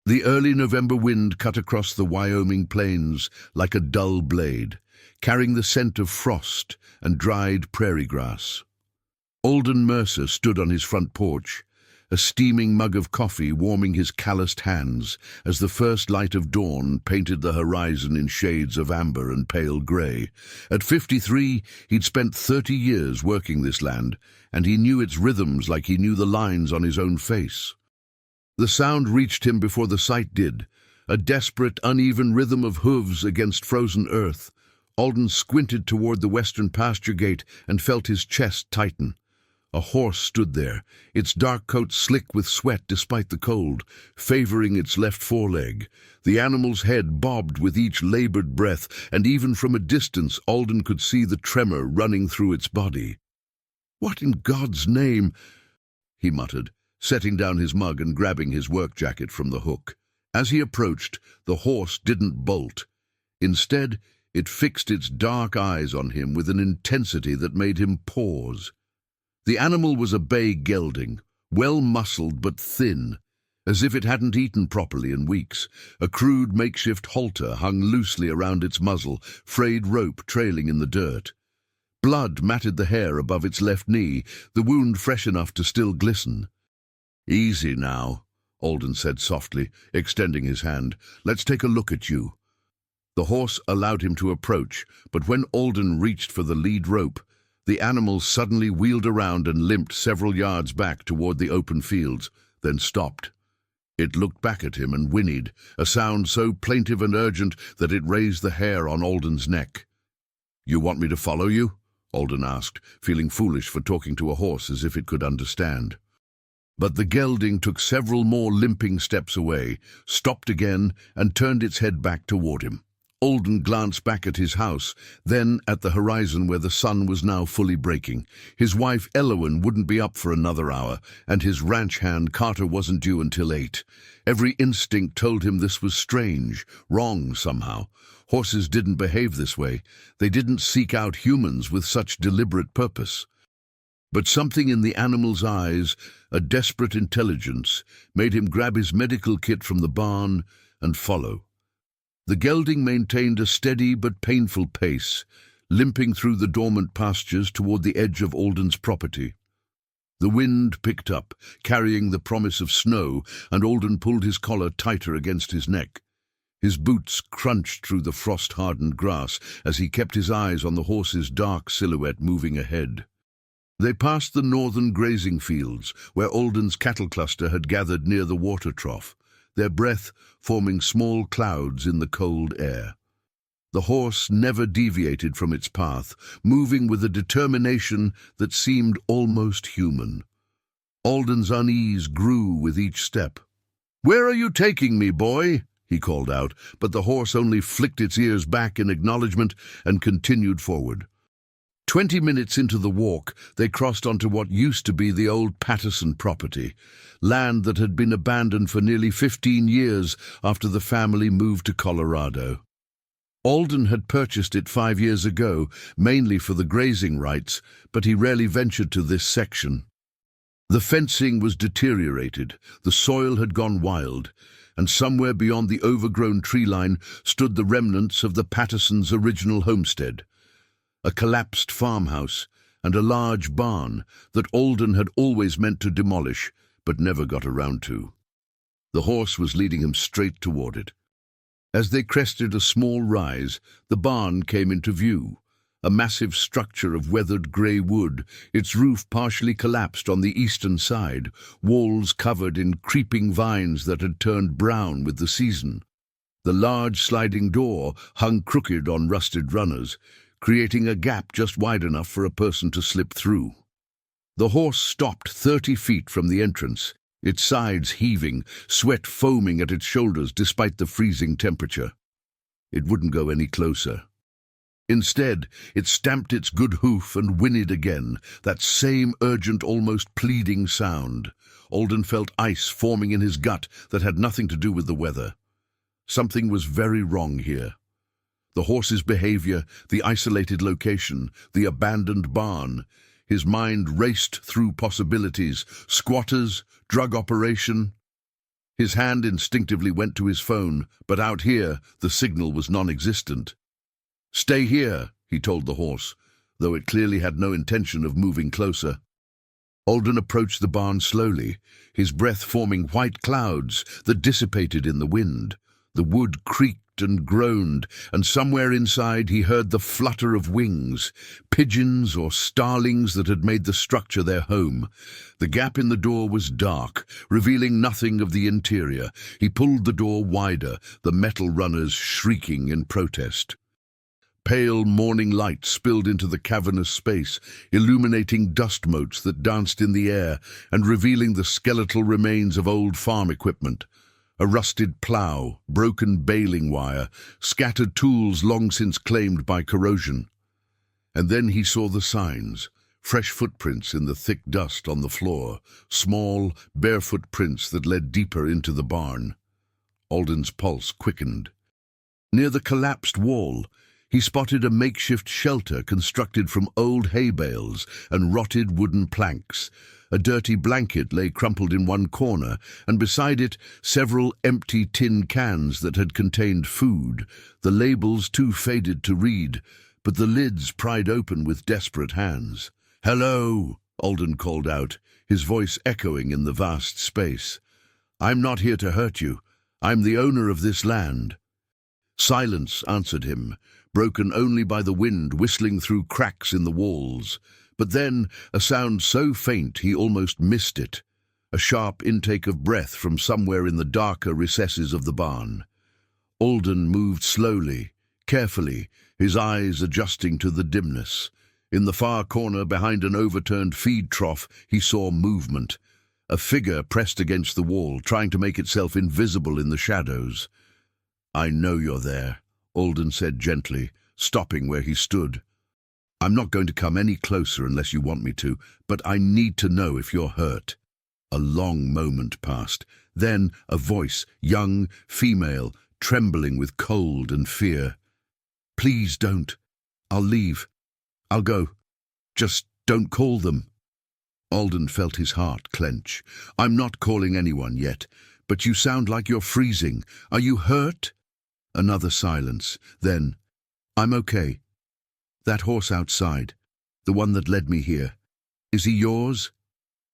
The early November wind cut across the Wyoming plains like a dull blade, carrying the scent of frost and dried prairie grass. Alden Mercer stood on his front porch, a steaming mug of coffee warming his calloused hands as the first light of dawn painted the horizon in shades of amber and pale grey. At 53, he'd spent 30 years working this land, and he knew its rhythms like he knew the lines on his own face. The sound reached him before the sight did, a desperate, uneven rhythm of hooves against frozen earth. Alden squinted toward the western pasture gate and felt his chest tighten. A horse stood there, its dark coat slick with sweat despite the cold, favoring its left foreleg. The animal's head bobbed with each labored breath, and even from a distance Alden could see the tremor running through its body. "What in God's name?" he muttered, setting down his mug and grabbing his work jacket from the hook. As he approached, the horse didn't bolt. Instead, it fixed its dark eyes on him with an intensity that made him pause. The animal was a bay gelding, well-muscled but thin, as if it hadn't eaten properly in weeks. A crude makeshift halter hung loosely around its muzzle, frayed rope trailing in the dirt. Blood matted the hair above its left knee, the wound fresh enough to still glisten. "Easy now," Alden said softly, extending his hand. "Let's take a look at you." The horse allowed him to approach, but when Alden reached for the lead rope, the animal suddenly wheeled around and limped several yards back toward the open fields, then stopped. It looked back at him and whinnied, a sound so plaintive and urgent that it raised the hair on Alden's neck. "You want me to follow you?" Alden asked, feeling foolish for talking to a horse as if it could understand. But the gelding took several more limping steps away, stopped again, and turned its head back toward him. Alden glanced back at his house, then at the horizon where the sun was now fully breaking. His wife Elowen wouldn't be up for another hour, and his ranch hand Carter wasn't due until 8. Every instinct told him this was strange, wrong somehow. Horses didn't behave this way. They didn't seek out humans with such deliberate purpose. But something in the animal's eyes, a desperate intelligence, made him grab his medical kit from the barn and follow. The gelding maintained a steady but painful pace, limping through the dormant pastures toward the edge of Alden's property. The wind picked up, carrying the promise of snow, and Alden pulled his collar tighter against his neck. His boots crunched through the frost-hardened grass as he kept his eyes on the horse's dark silhouette moving ahead. They passed the northern grazing fields, where Alden's cattle cluster had gathered near the water trough, their breath forming small clouds in the cold air. The horse never deviated from its path, moving with a determination that seemed almost human. Alden's unease grew with each step. "Where are you taking me, boy?" he called out, but the horse only flicked its ears back in acknowledgement and continued forward. 20 minutes into the walk, they crossed onto what used to be the old Patterson property, land that had been abandoned for nearly 15 years after the family moved to Colorado. Alden had purchased it 5 years ago, mainly for the grazing rights, but he rarely ventured to this section. The fencing was deteriorated, the soil had gone wild, and somewhere beyond the overgrown tree line stood the remnants of the Pattersons' original homestead. A collapsed farmhouse, and a large barn that Alden had always meant to demolish, but never got around to. The horse was leading him straight toward it. As they crested a small rise, the barn came into view, a massive structure of weathered grey wood, its roof partially collapsed on the eastern side, walls covered in creeping vines that had turned brown with the season. The large sliding door hung crooked on rusted runners, creating a gap just wide enough for a person to slip through. The horse stopped 30 feet from the entrance, its sides heaving, sweat foaming at its shoulders despite the freezing temperature. It wouldn't go any closer. Instead, it stamped its good hoof and whinnied again, that same urgent, almost pleading sound. Alden felt ice forming in his gut that had nothing to do with the weather. Something was very wrong here. The horse's behavior, the isolated location, the abandoned barn. His mind raced through possibilities: squatters, drug operation. His hand instinctively went to his phone, but out here the signal was non-existent. "Stay here," he told the horse, though it clearly had no intention of moving closer. Alden approached the barn slowly, his breath forming white clouds that dissipated in the wind. The wood creaked and groaned, and somewhere inside he heard the flutter of wings, pigeons or starlings that had made the structure their home. The gap in the door was dark, revealing nothing of the interior. He pulled the door wider, the metal runners shrieking in protest. Pale morning light spilled into the cavernous space, illuminating dust motes that danced in the air and revealing the skeletal remains of old farm equipment. A rusted plough, broken baling wire, scattered tools long since claimed by corrosion. And then he saw the signs, fresh footprints in the thick dust on the floor, small, barefoot prints that led deeper into the barn. Alden's pulse quickened. Near the collapsed wall, he spotted a makeshift shelter constructed from old hay bales and rotted wooden planks. A dirty blanket lay crumpled in one corner, and beside it several empty tin cans that had contained food, the labels too faded to read, but the lids pried open with desperate hands. "Hello," Alden called out, his voice echoing in the vast space. "I'm not here to hurt you. I'm the owner of this land." Silence answered him, broken only by the wind whistling through cracks in the walls. But then a sound so faint he almost missed it, a sharp intake of breath from somewhere in the darker recesses of the barn. Alden moved slowly, carefully, his eyes adjusting to the dimness. In the far corner behind an overturned feed trough he saw movement, a figure pressed against the wall, trying to make itself invisible in the shadows. "I know you're there," Alden said gently, stopping where he stood. "I'm not going to come any closer unless you want me to, but I need to know if you're hurt." A long moment passed. Then a voice, young, female, trembling with cold and fear. "Please don't. I'll leave. I'll go. Just don't call them." Alden felt his heart clench. "I'm not calling anyone yet, but you sound like you're freezing. Are you hurt?" Another silence. Then, "I'm okay. That horse outside, the one that led me here, is he yours?"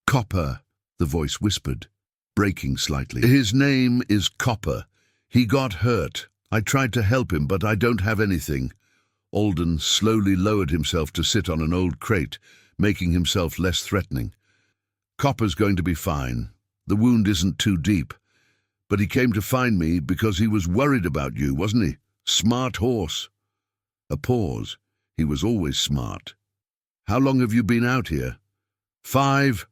"Copper," the voice whispered, breaking slightly. "His name is Copper. He got hurt. I tried to help him, but I don't have anything." Alden slowly lowered himself to sit on an old crate, making himself less threatening. "Copper's going to be fine. The wound isn't too deep. But he came to find me because he was worried about you, wasn't he? Smart horse." A pause. He was always smart. "How long have you been out here?" 5,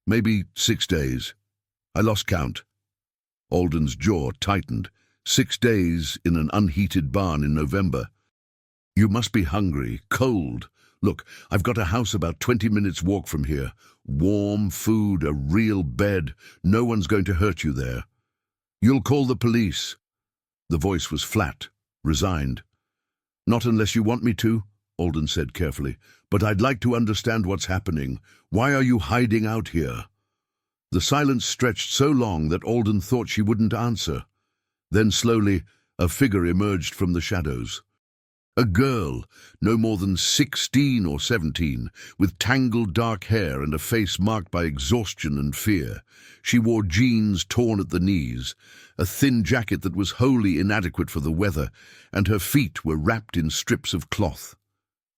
maybe 6 days. I lost count." Alden's jaw tightened. 6 days in an unheated barn in November. "You must be hungry, cold. Look, I've got a house about 20 minutes' walk from here. Warm food, a real bed. No one's going to hurt you there." "You'll call the police." The voice was flat, resigned. "Not unless you want me to," Alden said carefully. "But I'd like to understand what's happening. Why are you hiding out here?" The silence stretched so long that Alden thought she wouldn't answer. Then slowly, a figure emerged from the shadows. A girl, no more than 16 or 17, with tangled dark hair and a face marked by exhaustion and fear. She wore jeans torn at the knees, a thin jacket that was wholly inadequate for the weather, and her feet were wrapped in strips of cloth.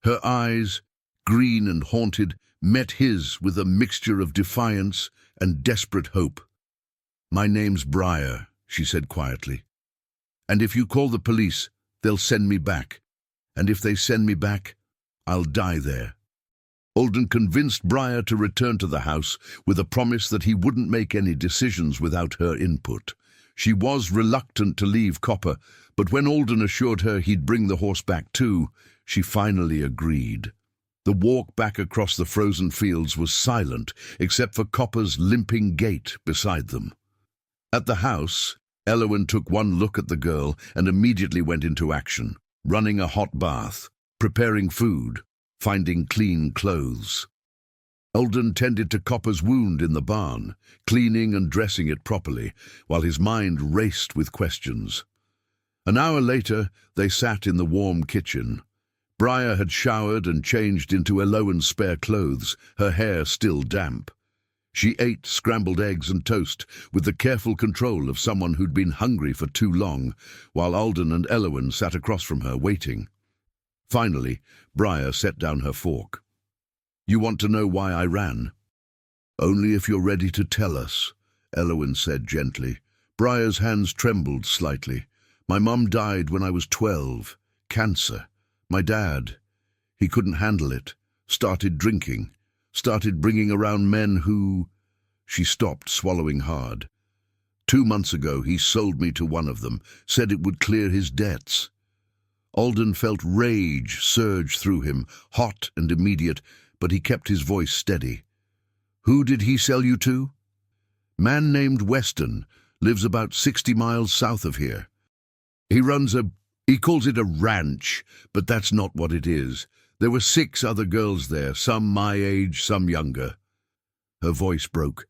Her eyes, green and haunted, met his with a mixture of defiance and desperate hope. "My name's Briar," she said quietly. "And if you call the police, they'll send me back. And if they send me back, I'll die there." Alden convinced Briar to return to the house with a promise that he wouldn't make any decisions without her input. She was reluctant to leave Copper, but when Alden assured her he'd bring the horse back too, she finally agreed. The walk back across the frozen fields was silent, except for Copper's limping gait beside them. At the house, Elowen took one look at the girl and immediately went into action, running a hot bath, preparing food, finding clean clothes. Alden tended to Copper's wound in the barn, cleaning and dressing it properly, while his mind raced with questions. An hour later, they sat in the warm kitchen. Briar had showered and changed into Eloan's spare clothes, her hair still damp. She ate scrambled eggs and toast with the careful control of someone who'd been hungry for too long, while Alden and Eloan sat across from her, waiting. Finally, Briar set down her fork. "You want to know why I ran?" "Only if you're ready to tell us," Eloan said gently. Briar's hands trembled slightly. "My mum died when I was 12. Cancer. My dad, he couldn't handle it. Started drinking. Started bringing around men who—" She stopped, swallowing hard. 2 months ago, he sold me to one of them, said it would clear his debts. Alden felt rage surge through him, hot and immediate, but he kept his voice steady. "Who did he sell you to?" "Man named Weston, lives about 60 miles south of here. He calls it a ranch, but that's not what it is. There were 6 other girls there, some my age, some younger." Her voice broke.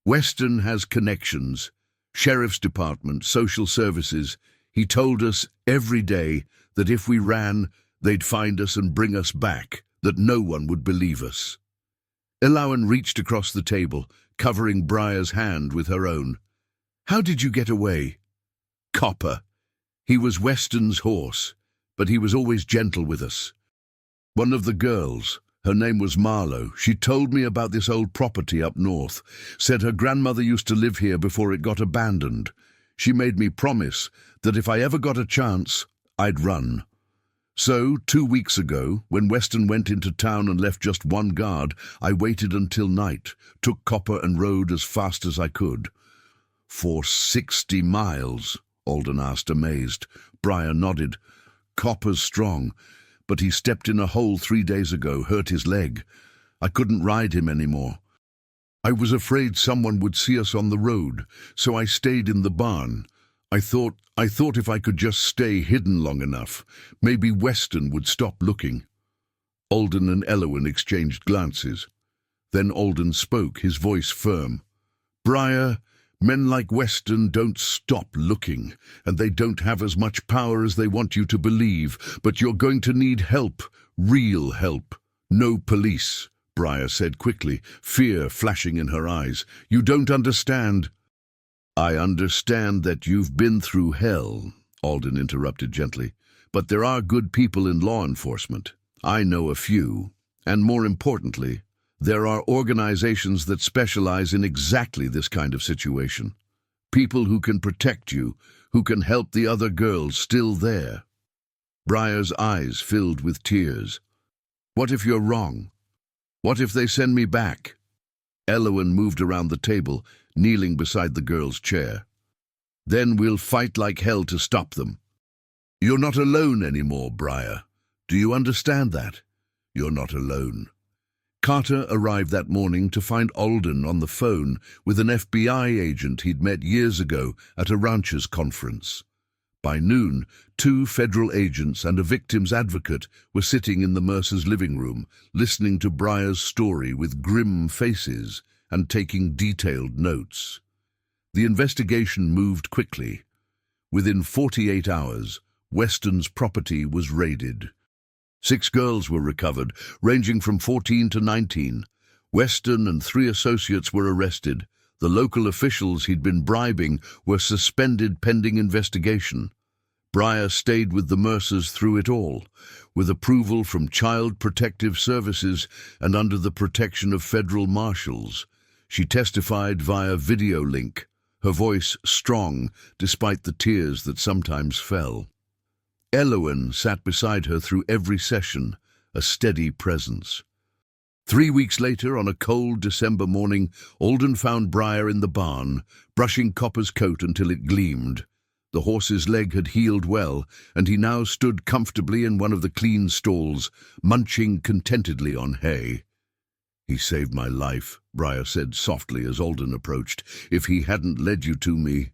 "Weston has connections. Sheriff's Department, social services. He told us every day that if we ran, they'd find us and bring us back, that no one would believe us." Eloan reached across the table, covering Briar's hand with her own. "How did you get away?" "Copper. He was Weston's horse, but he was always gentle with us. One of the girls, her name was Marlowe, she told me about this old property up north, said her grandmother used to live here before it got abandoned. She made me promise that if I ever got a chance, I'd run. So, 2 weeks ago, when Weston went into town and left just one guard, I waited until night, took Copper and rode as fast as I could." "For 60 miles?" Alden asked, amazed. Briar nodded. "Copper's strong, but he stepped in a hole 3 days ago, hurt his leg. I couldn't ride him anymore. I was afraid someone would see us on the road, so I stayed in the barn. I thought if I could just stay hidden long enough, maybe Weston would stop looking." Alden and Eloan exchanged glances. Then Alden spoke, his voice firm. "Briar, men like Weston don't stop looking, and they don't have as much power as they want you to believe, but you're going to need help, real help. No police," Briar said quickly, fear flashing in her eyes. "You don't understand." "I understand that you've been through hell," Alden interrupted gently, "but there are good people in law enforcement. I know a few, and more importantly, there are organizations that specialize in exactly this kind of situation. People who can protect you, who can help the other girls still there." Briar's eyes filled with tears. "What if you're wrong? What if they send me back?" Eloan moved around the table, kneeling beside the girl's chair. "Then we'll fight like hell to stop them. You're not alone anymore, Briar. Do you understand that? You're not alone." Carter arrived that morning to find Alden on the phone with an FBI agent he'd met years ago at a ranchers' conference. By noon, 2 federal agents and a victim's advocate were sitting in the Mercer's living room, listening to Briar's story with grim faces and taking detailed notes. The investigation moved quickly. Within 48 hours, Weston's property was raided. 6 girls were recovered, ranging from 14 to 19. Weston and 3 associates were arrested. The local officials he'd been bribing were suspended pending investigation. Briar stayed with the Mercers through it all, with approval from Child Protective Services and under the protection of federal marshals. She testified via video link, her voice strong despite the tears that sometimes fell. Eloan sat beside her through every session, a steady presence. 3 weeks later, on a cold December morning, Alden found Briar in the barn, brushing Copper's coat until it gleamed. The horse's leg had healed well, and he now stood comfortably in one of the clean stalls, munching contentedly on hay. "He saved my life," Briar said softly as Alden approached. "If he hadn't led you to me—"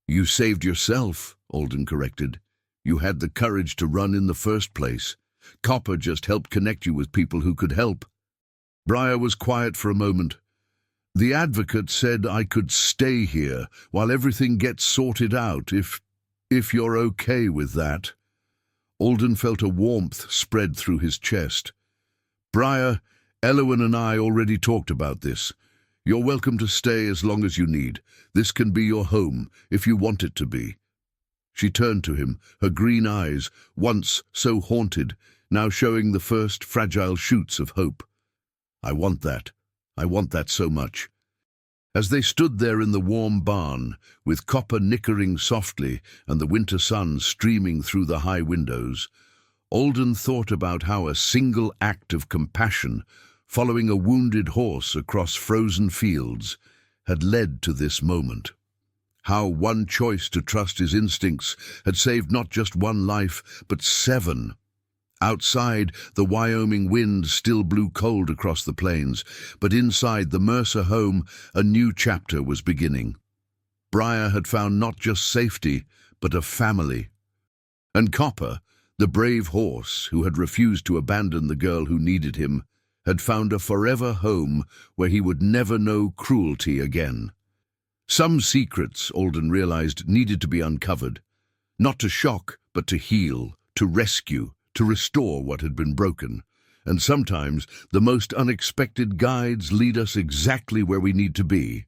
"You saved yourself," Alden corrected. "You had the courage to run in the first place. Copper just helped connect you with people who could help." Briar was quiet for a moment. The advocate said I could stay here while everything gets sorted out, if you're okay with that. Alden felt a warmth spread through his chest. Briar, Elowen and I already talked about this. You're welcome to stay as long as you need. This can be your home, if you want it to be. She turned to him, her green eyes, once so haunted, now showing the first fragile shoots of hope. I want that. I want that so much. As they stood there in the warm barn, with copper nickering softly and the winter sun streaming through the high windows, Alden thought about how a single act of compassion, following a wounded horse across frozen fields, had led to this moment. How one choice to trust his instincts had saved not just one life, but 7. Outside, the Wyoming wind still blew cold across the plains, but inside the Mercer home, a new chapter was beginning. Briar had found not just safety, but a family. And Copper, the brave horse who had refused to abandon the girl who needed him, had found a forever home where he would never know cruelty again. Some secrets, Alden realized, needed to be uncovered, not to shock, but to heal, to rescue, to restore what had been broken. And sometimes the most unexpected guides lead us exactly where we need to be.